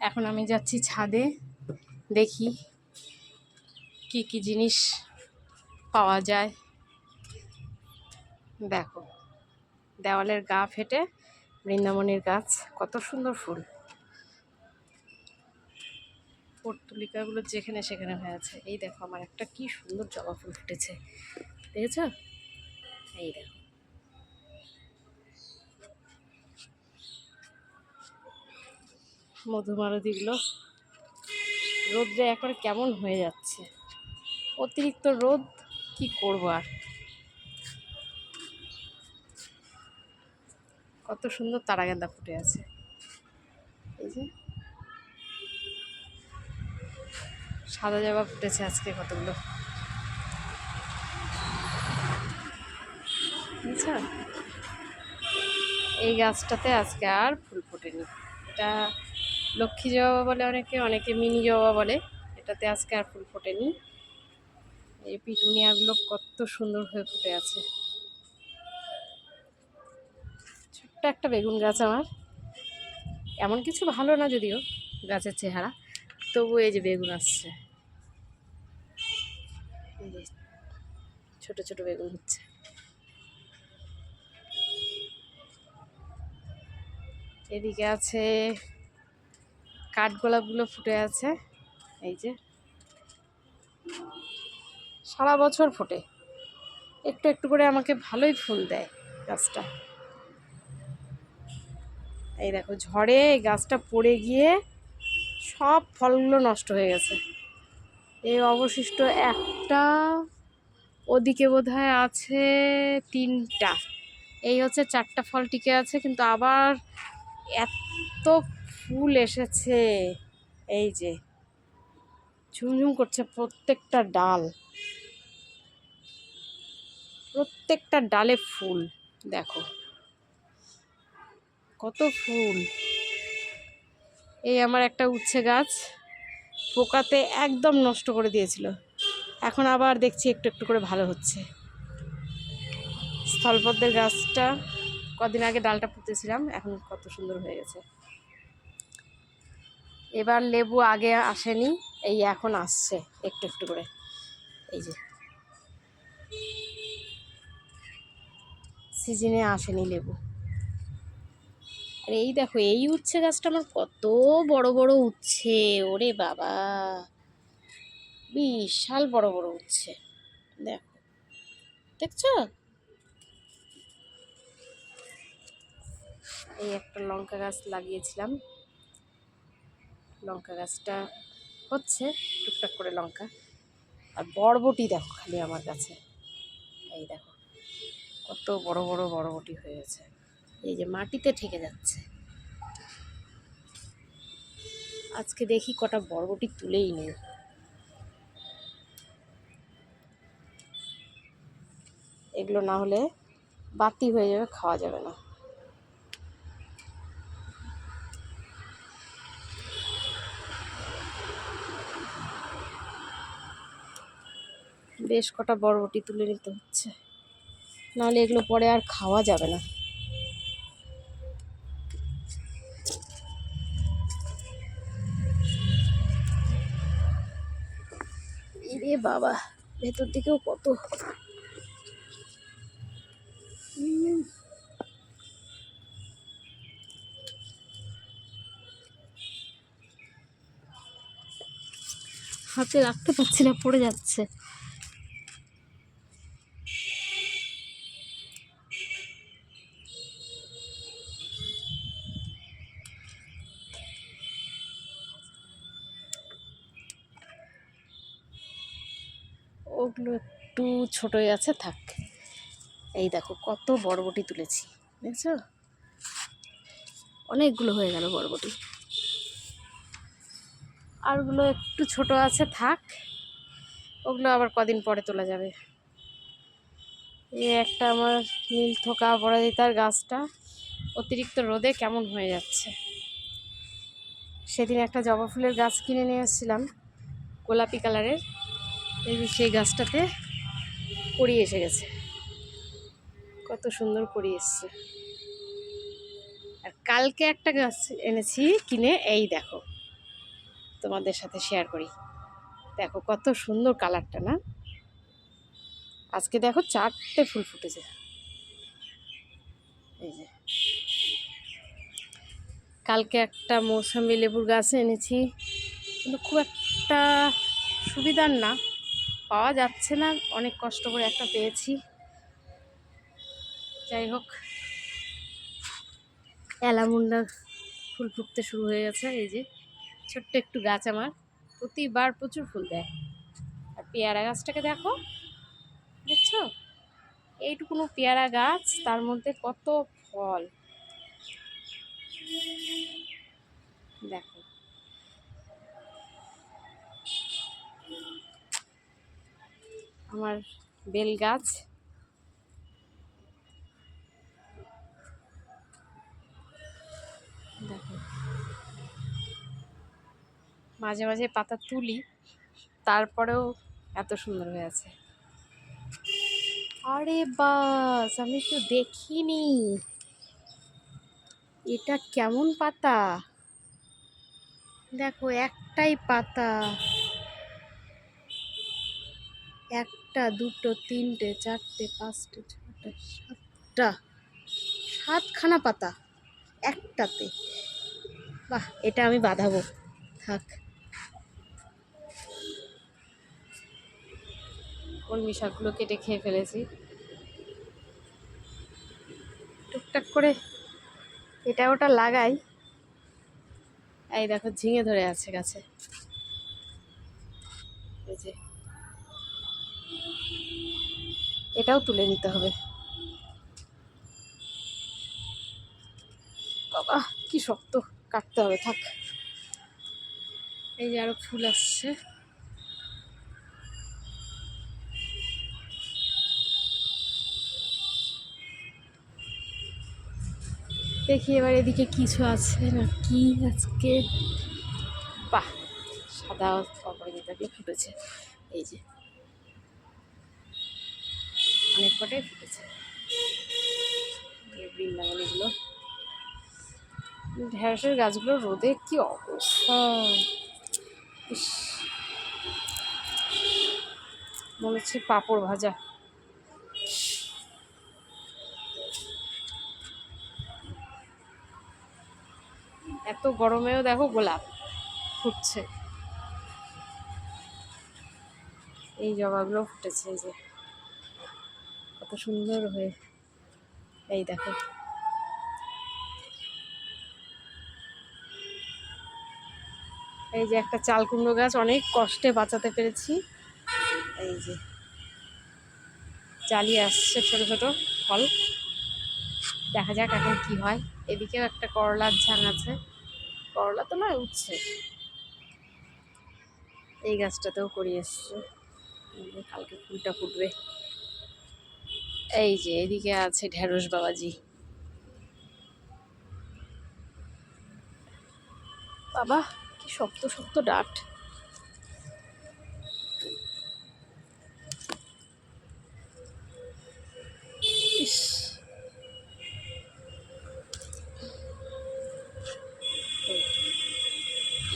এখন আমি যাচ্ছি ছাদে, দেখি কি কি জিনিস পাওয়া যায়। দেখো, দেওয়ালের গা ফেটে বৃন্দাবনের গাছ, কত সুন্দর ফুল। পর্তুলিকাগুলো যেখানে সেখানে হয়ে আছে। এই দেখো, আমার একটা কি সুন্দর জবা ফুল ফুটেছে, দেখেছ? এই দেখো, মধুমালতীগুলো রোদ্রে একবারে কেমন হয়ে যাচ্ছে, অতিরিক্ত রোদ, কি করবো আর। কত সুন্দর তারাগেন্দা ফুটে আছে, এই যে সাদা জবা ফুটেছে আজকে কতগুলো, বুঝছো? এই গাছটাতে আজকে আর ফুল ফোটেনি। এটা লক্ষ্মী জবা বলে অনেকে, অনেকে মিনি জবা বলে। এটাতে আজকে আর ফুল ফোটেনি। এই পিটুনিয়াগুলো কত সুন্দর হয়ে ফুটে আছে। ছোট্ট একটা বেগুন গাছ আমার, এমন কিছু ভালো না যদিও গাছের চেহারা, তবু এই যে বেগুন আসছে, ছোট ছোট বেগুন হচ্ছে। এদিকে আছে কাঠগোলাপগুলো ফুটে আছে, এই যে সারা বছর ফোটে, একটু একটু করে আমাকে ভালোই ফুল দেয় গাছটা। এই দেখো, ঝড়ে এই গাছটা পড়ে গিয়ে সব ফলগুলো নষ্ট হয়ে গেছে। এই অবশিষ্ট একটা, ওদিকে বোধহয় আছে 3টা, এই হচ্ছে 4টা ফল টিকে আছে, কিন্তু আবার এত ফুল এসেছে, এই যে ঝুমঝুম করছে প্রত্যেকটা ডাল, প্রত্যেকটা ডালে ফুল। দেখো কত ফুল। এই আমার একটা উচ্ছে গাছ পোকাতে একদম নষ্ট করে দিয়েছিল, এখন আবার দেখছি একটু একটু করে ভালো হচ্ছে। স্থলপদ্মের গাছটা কদিন আগে ডালটা পুঁতেছিলাম, এখন কত সুন্দর হয়ে গেছে। এবার লেবু আগে আসেনি, এই এখন আসছে একটু একটু করে, এই যে সিজনে আসেনি লেবু। আর এই দেখো, এই উচ্ছে গাছটা আমার কত বড় বড় উচ্ছে, ওরে বাবা, বিশাল বড় বড় উচ্ছে, দেখো, দেখছো? এই একটা লঙ্কা গাছ লাগিয়েছিলাম, লঙ্কা গাছটা হচ্ছে টুকটাক করে লঙ্কা। আর বরবটি দেখো খালি আমার কাছে, এই দেখো কত বড় বড় বরবটি হয়ে গেছে, এই যে মাটিতে ঠেকে যাচ্ছে। আজকে দেখি কটা বরবটি তুলেই নেই। এগুলো না হলে বাতি হয়ে যাবে, খাওয়া যাবে না। বেশ কটা বরবটি তুলে নিতে হচ্ছে, নাহলে এগুলো পরে আর খাওয়া যাবে না। এরে বাবা, ভেতর দিকেও কত। হাতে রাখতে পারছি না, পড়ে যাচ্ছে। ওগুলো একটু ছোটই আছে, থাক। এই দেখো কত বরবটি তুলেছি, দেখছো? অনেকগুলো হয়ে গেল বরবটি। আরগুলো একটু ছোট আছে, থাক, ওগুলো আবার কদিন পরে তোলা যাবে। এই একটা আমার নীল থোকা অপরাজিতার গাছটা অতিরিক্ত রোদে কেমন হয়ে যাচ্ছে। সেদিন একটা জবা ফুলের গাছ কিনে নিয়ে এসেছিলাম, গোলাপি কালারের, এই যে সেই গাছটাতে কড়ি এসে গেছে, কত সুন্দর কড়ি এসছে। আর কালকে একটা গাছ এনেছি কিনে, এই দেখো তোমাদের সাথে শেয়ার করি। দেখো কত সুন্দর কালারটা না। আজকে দেখো 4টে ফুল ফুটেছে। এই যে কালকে একটা মৌসুমী লেবুর গাছ এনেছি, কিন্তু খুব একটা সুবিধার না, পাওয়া যাচ্ছে না, অনেক কষ্ট করে একটা পেয়েছি। যাই হোক, অ্যালামুন্ডা ফুল ফুটতে শুরু হয়ে গেছে। এই যে ছোট্ট একটু গাছ আমার, প্রতিবার প্রচুর ফুল দেয়। আর পেয়ারা গাছটাকে দেখো, দেখছো, এইটুকুনো পেয়ারা গাছ, তার মধ্যে কত ফল দেখো। আমার বেল গাছ, দেখো মাঝে মাঝে পাতা তুলি, তারপরেও এত সুন্দর হয়ে আছে। আরে বাস, আমি তো দেখিনি এটা কেমন পাতা। দেখো একটাই পাতা, একটা, দুটো, তিনটে, চারটে, পাঁচটে, ছটা, সাতটা, 7খানা পাতা একটাতে। বাহ, এটা আমি বাঁধাবো, থাক। কলমি শাকগুলো কেটে খেয়ে ফেলেছি টুকটাক করে, এটা ওটা লাগাই। এই দেখো ঝিঙে ধরে আছে গাছে, এই যে এটাও তুলে নিতে হবে। বাবা কি শক্ত, কাটতে হবে, থাক। এই যে আরো ফুল আসছে। দেখি এবার এদিকে কিছু আছে না কি আজকে। বাহ, সাদা অপরাজিতা দিয়ে ফুটেছে। এই যে অনেক কটাই ফুটেছে বৃন্দাবনীগুলো। ঢেঁড়সের গাছগুলো রোদে কি অবস্থা, ইস, মনে হচ্ছে পাঁপড় ভাজা। এত গরমেও দেখো গোলাপ ফুটছে। এই জবাগুলো ফুটেছে, এই যে কত সুন্দর হয়ে, এই দেখো। এই যে একটা চাল কুমড়ো গাছ অনেক কষ্টে বাঁচাতে পেরেছি। এই যে চালিয়ে আসছে ছোট ছোট ফল, দেখা যাক এখন কি হয়। এদিকেও একটা করলার ঝাং আছে, করলা তো নয়, উঠছে। এই গাছটাতেও করি এসছে, কালকে ফুলটা ফুটবে। এই যে এদিকে আছে ঢেঁড়স বাবাজি। বাবা কি শক্ত শক্ত ডাঁট। ইস,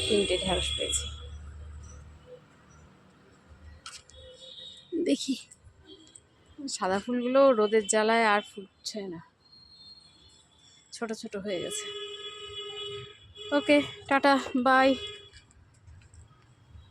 তিনটে ঢেঁড়স পেয়েছি। দেখি, সাদা ফুলগুলো রোদের জ্বালায় আর ফুটছে না, ছোট ছোট হয়ে গেছে। ওকে, টাটা, বাই।